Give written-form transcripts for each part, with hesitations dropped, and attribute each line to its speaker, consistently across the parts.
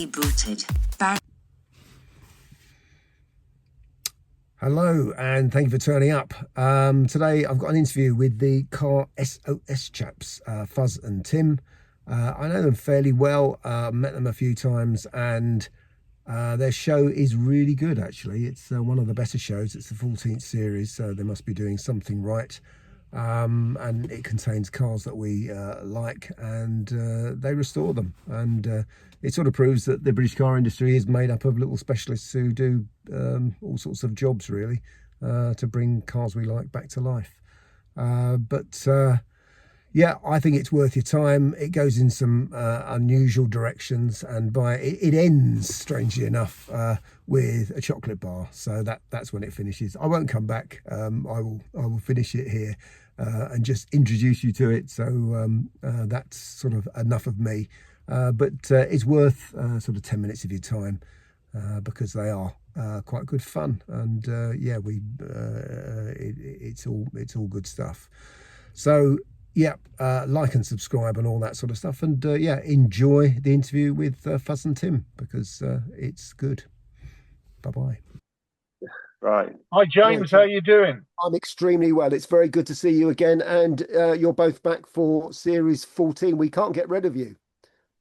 Speaker 1: booted.
Speaker 2: Hello, and thank you for turning up. Today I've got an interview with the car SOS chaps, Fuzz and Tim. I know them fairly well, met them a few times, and their show is really good, actually. It's one of the better shows. It's the 14th series, so they must be doing something right. And it contains cars that we like, and they restore them. And it sort of proves that the British car industry is made up of little specialists who do all sorts of jobs, really, to bring cars we like back to life. Yeah, I think it's worth your time. It goes in some unusual directions, and it ends, strangely enough, with a chocolate bar. So that's when it finishes. I won't come back. I will finish it here and just introduce you to it. So that's sort of enough of me. But it's worth sort of 10 minutes of your time because they are quite good fun, and yeah, it's all good stuff. So yeah, like and subscribe and all that sort of stuff, and yeah, enjoy the interview with Fuzz and Tim because it's good. Bye-bye.
Speaker 3: Right.
Speaker 4: Hi, James. How are you doing?
Speaker 2: I'm extremely well. It's very good to see you again, and you're both back for Series 14. We can't get rid of you.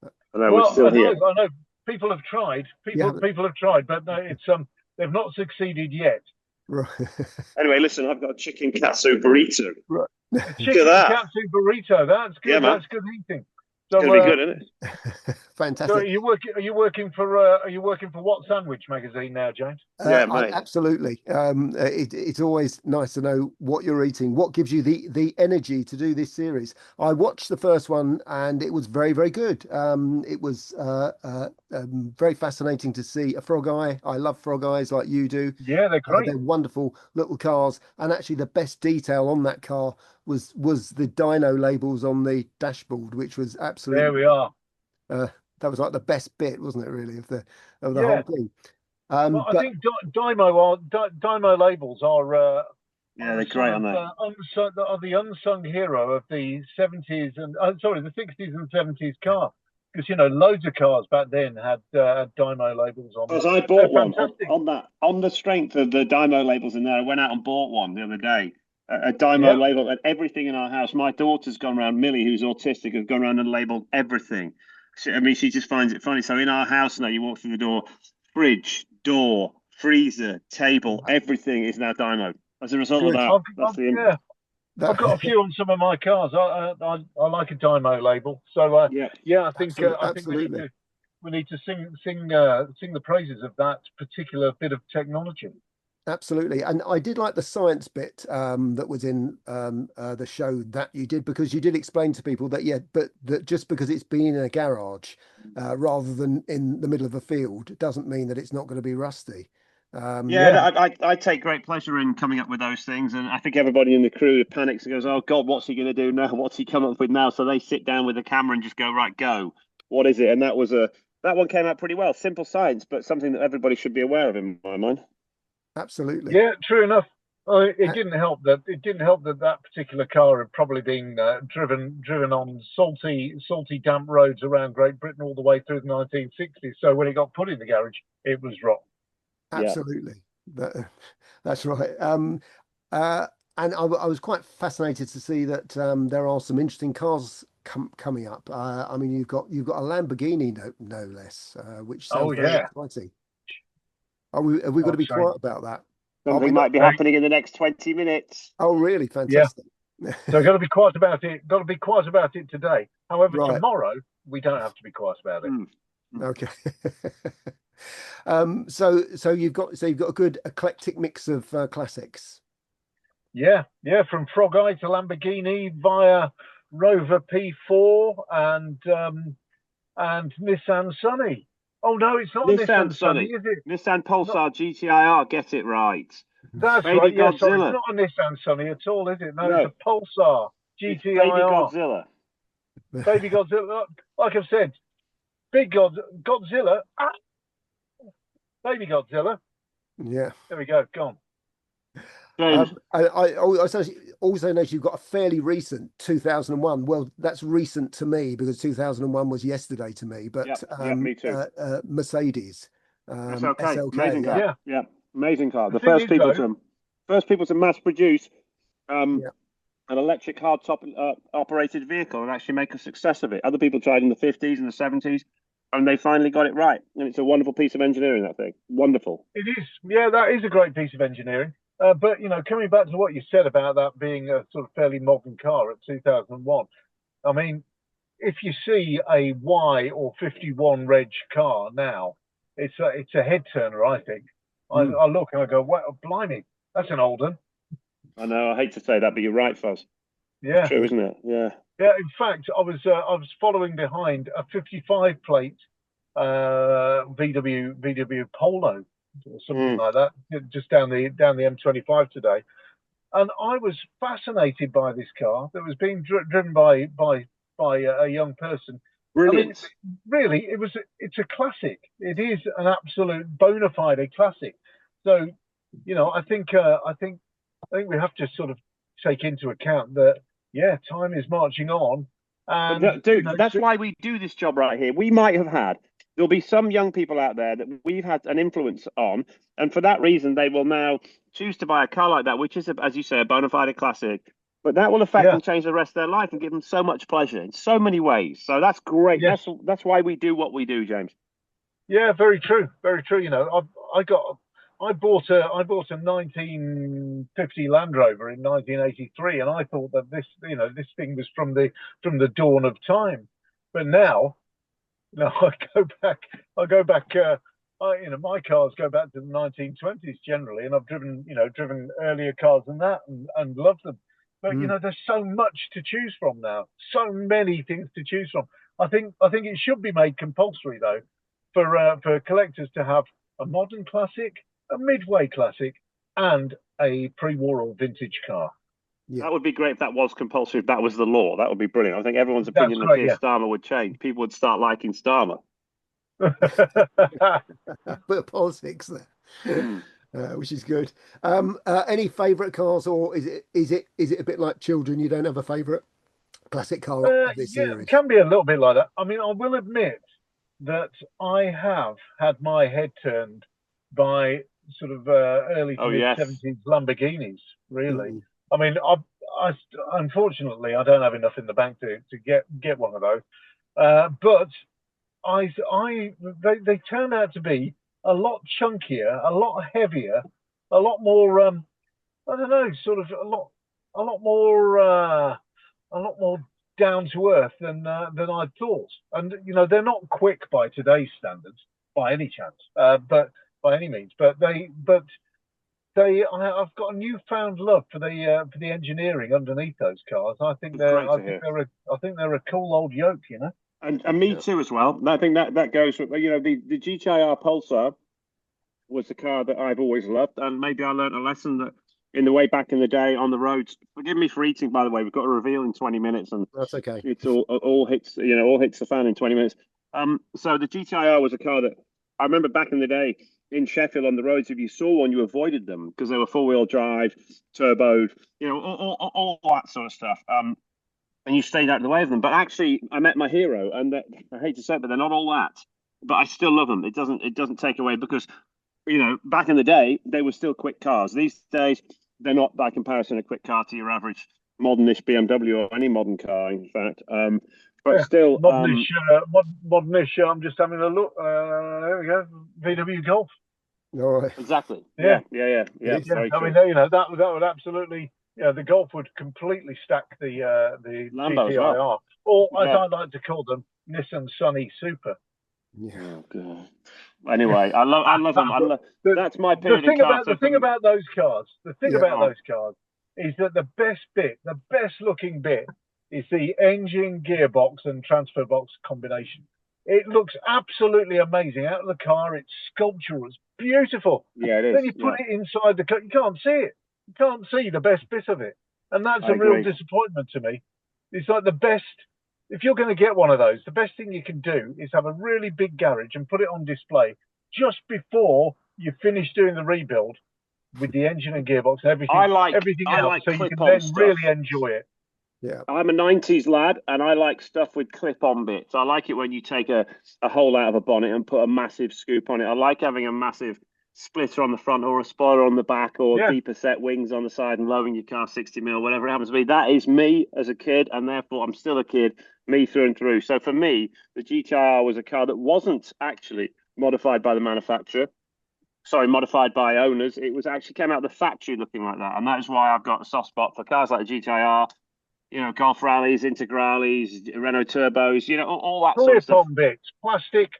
Speaker 3: I know, we're still here.
Speaker 4: I know. People have tried. People have tried, but no, it's they've not succeeded yet.
Speaker 2: Right.
Speaker 3: Anyway, listen, I've got a chicken katsu burrito.
Speaker 4: Right. Chicken katsu burrito. That's good.
Speaker 3: Yeah, man.
Speaker 4: That's good eating. So,
Speaker 3: it's gonna be good, isn't it?
Speaker 2: Fantastic.
Speaker 4: So are you working for What Sandwich magazine now, James?
Speaker 3: Yeah, mate.
Speaker 2: Absolutely. It's always nice to know what you're eating. What gives you the energy to do this series? I watched the first one and it was very, very good. It was very fascinating to see a frog eye. I love frog eyes like you do.
Speaker 4: Yeah, they're great.
Speaker 2: They're wonderful little cars, and actually the best detail on that car was the dyno labels on the dashboard, which was absolutely.
Speaker 4: There we are.
Speaker 2: That was like the best bit, wasn't it? Really, of the
Speaker 4: Yeah.
Speaker 2: whole thing.
Speaker 4: Well, I think dyno labels are.
Speaker 3: Yeah, they're great, aren't they?
Speaker 4: Are the unsung hero of the 70s and the 60s and 70s car, because loads of cars back then had dyno labels on.
Speaker 3: Because I bought one on the strength of the dyno labels in there. I went out and bought one the other day. A dyno label and everything in our house. My daughter's gone around, Millie, who's autistic, has gone around and labelled everything. She just finds it funny. So in our house now, you walk through the door, fridge, door, freezer, table, everything is now dyno. As a result of that,
Speaker 4: I've got a few on some of my cars. I like a dyno label. So I think we need to sing the praises of that particular bit of technology.
Speaker 2: Absolutely. And I did like the science bit that was in the show that you did, because you did explain to people that that just because it's been in a garage rather than in the middle of a field doesn't mean that it's not going to be rusty.
Speaker 3: I take great pleasure in coming up with those things, and I think everybody in the crew panics and goes, "Oh God, what's he going to do now? What's he come up with now?" So they sit down with the camera and just go, "Right, go. What is it?" And that one came out pretty well. Simple science, but something that everybody should be aware of in my mind.
Speaker 2: Absolutely.
Speaker 4: Yeah, true enough. It didn't help that particular car had probably been driven on salty, damp roads around Great Britain all the way through the 1960s. So when it got put in the garage, it was rotten.
Speaker 2: Absolutely. That's right. And I was quite fascinated to see that there are some interesting cars coming up. I mean, you've got a Lamborghini, no less, which sounds very exciting. Have we got to be quiet about that?
Speaker 3: Something might be happening in the next 20 minutes.
Speaker 2: Oh, really? Fantastic.
Speaker 4: Yeah. So got to be quiet about it. Got to be quiet about it today. However, tomorrow we don't have to be quiet about it.
Speaker 2: Okay. So you've got a good eclectic mix of classics.
Speaker 4: Yeah. From Frog Eye to Lamborghini via Rover P4 and Nissan Sunny. Oh no, it's not Nissan Sunny, is it?
Speaker 3: Nissan Pulsar GTIR. Get it right.
Speaker 4: That's
Speaker 3: Baby
Speaker 4: right. Yeah, sorry,
Speaker 3: Godzilla.
Speaker 4: it's not a Nissan Sunny at all, is it? No, it's a Pulsar GTIR.
Speaker 3: Baby Godzilla.
Speaker 4: Baby Godzilla. Like I've said, big Godzilla. Baby Godzilla.
Speaker 2: Yeah.
Speaker 4: There we go. Gone.
Speaker 3: James.
Speaker 2: I also noticed you've got a fairly recent 2001. Well, that's recent to me because 2001 was yesterday to me. But
Speaker 3: Yep, me too.
Speaker 2: Mercedes
Speaker 3: That's okay.
Speaker 2: SLK,
Speaker 3: Amazing
Speaker 2: yeah,
Speaker 3: car.
Speaker 4: Yeah.
Speaker 3: Yeah, amazing car.
Speaker 4: The
Speaker 3: The
Speaker 4: thing is, though,
Speaker 3: first people to mass produce um,
Speaker 2: yeah,
Speaker 3: an electric hardtop operated vehicle and actually make a success of it. Other people tried in the 50s and the 70s, and they finally got it right. And it's a wonderful piece of engineering, that thing. Wonderful.
Speaker 4: it is. Yeah, that is a great piece of engineering. But coming back to what you said about that being a sort of fairly modern car at 2001, I mean, if you see a Y or 51 reg car now, it's a head turner. I think.
Speaker 2: mm,
Speaker 4: I look and I go, wow, blimey, that's an old one.
Speaker 3: I know, I hate to say that, but you're right, Fuzz. It's
Speaker 4: Yeah,
Speaker 3: true,
Speaker 2: yeah,
Speaker 3: isn't it? Yeah.
Speaker 4: yeah. In fact, I was following behind a 55 plate VW Polo or something
Speaker 3: Mm.
Speaker 4: like that, just down the M25 today, and I was fascinated by this car that was being driven by a young person. I mean,
Speaker 3: Brilliant.
Speaker 4: really, it's a classic. It is an absolute bona fide classic. So, I think we have to sort of take into account that, yeah, time is marching on, and
Speaker 3: But dude, that's why we do this job right here. We might have had, there'll be some young people out there that we've had an influence on, and for that reason, they will now choose to buy a car like that, which is, as you say, a bona fide classic. But that will affect
Speaker 4: yeah,
Speaker 3: and change the rest of their life and give them so much pleasure in so many ways. So that's great.
Speaker 4: yes,
Speaker 3: That's why we do what we do, James.
Speaker 4: yeah, very true, very true. I bought a 1950 Land Rover in 1983, and I thought that this thing was from the dawn of time. But now, I go back. My cars go back to the 1920s generally, and I've driven earlier cars than that, and love them. But
Speaker 2: mm,
Speaker 4: there's so much to choose from now, so many things to choose from. I think it should be made compulsory though, for collectors to have a modern classic, a midway classic, and a pre-war or vintage car.
Speaker 2: yeah.
Speaker 3: That would be great if that was compulsory, if that was the law. That would be brilliant. I think everyone's
Speaker 4: That's
Speaker 3: opinion of
Speaker 4: right,
Speaker 3: Keir Starmer would change. People would start liking Starmer.
Speaker 4: yeah.
Speaker 2: Bit of politics there,
Speaker 3: Hmm.
Speaker 2: which is good. Any favourite cars, or is it a bit like children? You don't have a favourite classic car of this
Speaker 4: Yeah, it
Speaker 2: series?
Speaker 4: can be a little bit like that. I mean, I will admit that I have had my head turned by sort of early to
Speaker 3: Oh,
Speaker 4: mid
Speaker 3: yes.
Speaker 4: 70s Lamborghinis, really.
Speaker 2: Mm,
Speaker 4: I mean, I unfortunately I don't have enough in the bank to get one of those. But they turned out to be a lot chunkier, a lot heavier, a lot more I don't know, sort of a lot more a lot more down to earth than I'd thought. And they're not quick by today's standards, by any chance, but by any means. I've got a newfound love for the engineering underneath those cars.
Speaker 3: It's great to hear.
Speaker 4: I think they're a cool old yoke,
Speaker 3: And me
Speaker 2: yeah.
Speaker 3: too as well. I think that goes with, the GTIR Pulsar was the car that I've always loved, and maybe I learned a lesson that in the way back in the day on the roads. Forgive me for eating, by the way. We've got a reveal in 20 minutes, and
Speaker 2: That's okay.
Speaker 3: it's all hits all hits the fan in 20 minutes. So the GTIR was a car that I remember back in the day in Sheffield on the roads. If you saw one, you avoided them because they were four-wheel drive, turboed, all that sort of stuff. And you stayed out of the way of them. But actually, I met my hero, and I hate to say it, but they're not all that. But I still love them. It doesn't take away because back in the day they were still quick cars. These days they're not by comparison a quick car to your average modernish BMW or any modern car, in fact. But
Speaker 4: Yeah,
Speaker 3: still,
Speaker 4: modernish. I'm just having a look. There we go. VW Golf.
Speaker 2: All right.
Speaker 3: exactly.
Speaker 4: Yeah,
Speaker 3: Yeah.
Speaker 2: Yes.
Speaker 4: yeah.
Speaker 3: Very
Speaker 4: I
Speaker 3: true.
Speaker 4: mean, that would absolutely. Yeah, the Golf would completely stack the
Speaker 3: Lambo as well.
Speaker 4: GTIR, or as
Speaker 3: Yeah.
Speaker 4: I like to call them, Nissan Sunny Super.
Speaker 2: Yeah.
Speaker 3: Oh god. Anyway, I love them.
Speaker 4: the,
Speaker 3: That's my
Speaker 4: the
Speaker 3: period in
Speaker 4: thing
Speaker 3: car.
Speaker 4: about
Speaker 3: So
Speaker 4: the thing about those cars,
Speaker 2: Yeah.
Speaker 4: is that the best bit, the best looking bit, is the engine, gearbox, and transfer box combination. It looks absolutely amazing out of the car. It's sculptural. It's beautiful.
Speaker 3: Yeah, it
Speaker 4: Then
Speaker 3: is.
Speaker 4: you put
Speaker 3: Yeah,
Speaker 4: it inside the car. You can't see it. You can't see the best bit of it, and that's
Speaker 3: I
Speaker 4: a real
Speaker 3: agree.
Speaker 4: disappointment to me. It's like the best. If you're going to get one of those, the best thing you can do is have a really big garage and put it on display just before you finish doing the rebuild. with the engine and gearbox and everything, everything
Speaker 3: I
Speaker 4: else,
Speaker 3: like
Speaker 4: so you can
Speaker 3: clip-on
Speaker 4: then
Speaker 3: stuff.
Speaker 4: really enjoy it.
Speaker 2: Yeah.
Speaker 3: I'm a 90s lad, and I like stuff with clip-on bits. I like it when you take a hole out of a bonnet and put a massive scoop on it. I like having a massive splitter on the front or a spoiler on the back or deeper set wings on the side and lowering your car 60 mil, whatever it happens to be. That is me as a kid, and therefore I'm still a kid, me through and through. So for me, the GTR was a car that wasn't actually modified by the manufacturer. Sorry, modified by owners. It was actually came out of the factory looking like that. And that is why I've got a soft spot for cars like the GTR, you know, Golf Rallies, Integrales, Renault Turbos, you know, all that sort of stuff.
Speaker 4: Clip-on bits, plastic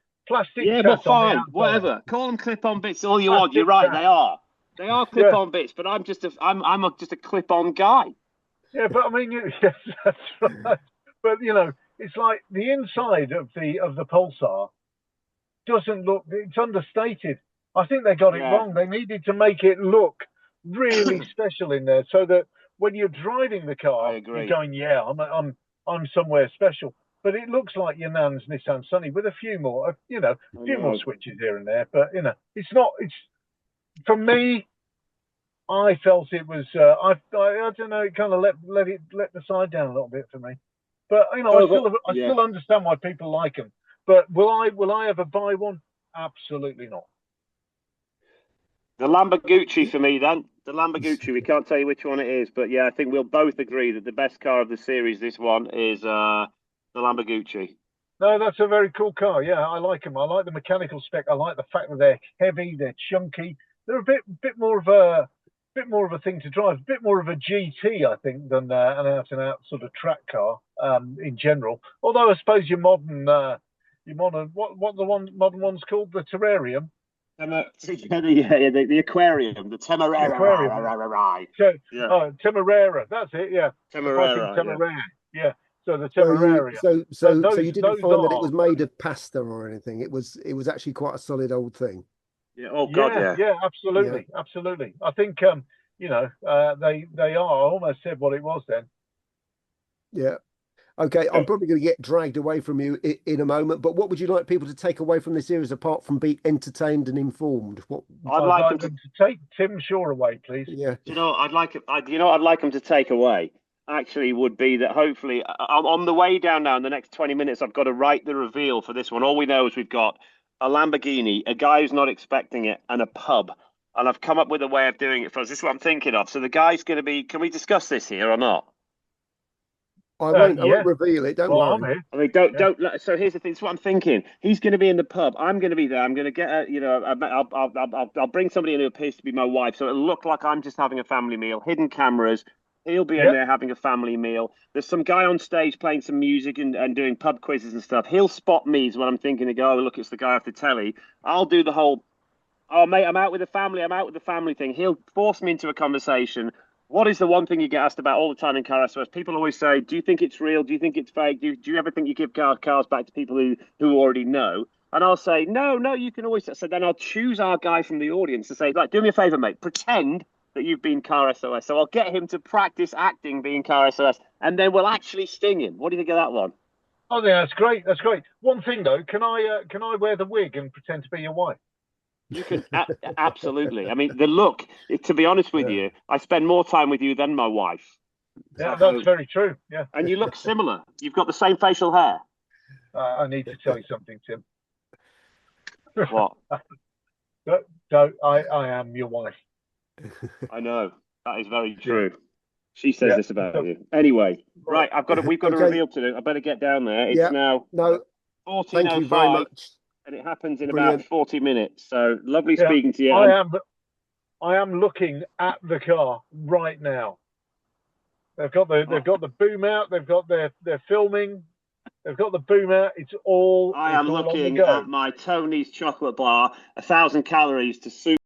Speaker 3: Yeah, but fine, whatever. Call them clip-on bits all you want. You're right, they are. They are clip-on bits, but I'm just just a clip-on guy.
Speaker 4: Yeah, but I mean, yes, that's right. But you know, it's like the inside of the Pulsar doesn't look. It's understated. I think they got it wrong. They needed to make it look really special in there, so that when you're driving the car, you're going, "Yeah, I'm somewhere special." But it looks like your nan's Nissan Sunny with a few more, you know, a few more switches here and there. But you know, it's not. It's for me. I felt it was. I don't know. It kind of let the side down a little bit for me. But you know, I still understand why people like them. But will I ever buy one? Absolutely not.
Speaker 3: The Lamborghini for me, then. The Lamborghini. We can't tell you which one it is, but yeah, I think we'll both agree that the best car of the series, this one, is the Lamborghini.
Speaker 4: No, that's a very cool car. Yeah, I like them. I like the mechanical spec. I like the fact that they're heavy, they're chunky. They're a bit more of a thing to drive, a bit more of a GT, I think, than an out-and-out sort of track car in general. Although I suppose your modern, what the modern one's called, the Terrarium.
Speaker 3: The aquarium, the Temeraire.
Speaker 4: Temeraire, that's it, yeah.
Speaker 3: Temeraire,
Speaker 4: yeah. So the Temeraire.
Speaker 2: So you didn't find that it was made of pasta or anything. It was actually quite a solid old thing.
Speaker 3: Yeah. Oh God.
Speaker 4: Yeah. Absolutely. I think they are. I almost said what it was then.
Speaker 2: Yeah. Okay, I'm probably going to get dragged away from you in a moment, but what would you like people to take away from this series apart from be entertained and informed?
Speaker 3: I'd like them
Speaker 4: to take Tim Shaw away, please.
Speaker 2: Yeah.
Speaker 3: You know, I'd like them to take away actually would be that hopefully on the way down now in the next 20 minutes, I've got to write the reveal for this one. All we know is we've got a Lamborghini, a guy who's not expecting it, and a pub. And I've come up with a way of doing it for us. This is what I'm thinking of. So the guy's going to be, can we discuss this here or not?
Speaker 2: I won't reveal it. Don't worry.
Speaker 3: I mean, don't. So here's the thing. It's what I'm thinking. He's going to be in the pub. I'm going to be there. I'm going to get I'll bring somebody in who appears to be my wife, so it'll look like I'm just having a family meal. Hidden cameras. He'll be in there having a family meal. There's some guy on stage playing some music and doing pub quizzes and stuff. He'll spot me is what I'm thinking to go, oh, look, it's the guy off the telly. I'll do the whole, oh, mate, I'm out with the family thing. He'll force me into a conversation. What is the one thing you get asked about all the time in car SOS? People always say, do you think it's real? Do you think it's fake? Do you ever think you give cars back to people who already know? And I'll say, no, you can always. So then I'll choose our guy from the audience to say, like, do me a favor, mate, pretend that you've been car SOS. So I'll get him to practice acting being car SOS, and then we'll actually sting him. What do you think of that one?
Speaker 4: Oh, yeah, that's great. That's great. One thing though, can I wear the wig and pretend to be your wife?
Speaker 3: You can absolutely. I mean, the look. To be honest with you, I spend more time with you than my wife.
Speaker 4: Yeah, that's very true. Yeah,
Speaker 3: and you look similar. You've got the same facial hair.
Speaker 4: I need to tell you something, Tim.
Speaker 3: What?
Speaker 4: I am your wife.
Speaker 3: I know that is very true. She says this about you. Anyway, right? We've got a reveal to do. I better get down there. It's now 14:05.
Speaker 2: Thank you very much.
Speaker 3: And it happens in about 40 minutes. So lovely speaking to you.
Speaker 4: I am looking at the car right now. They've got the boom out. They've got their filming. They've got the boom out. It's all.
Speaker 3: I am looking at my Tony's chocolate bar, 1,000 calories to suit.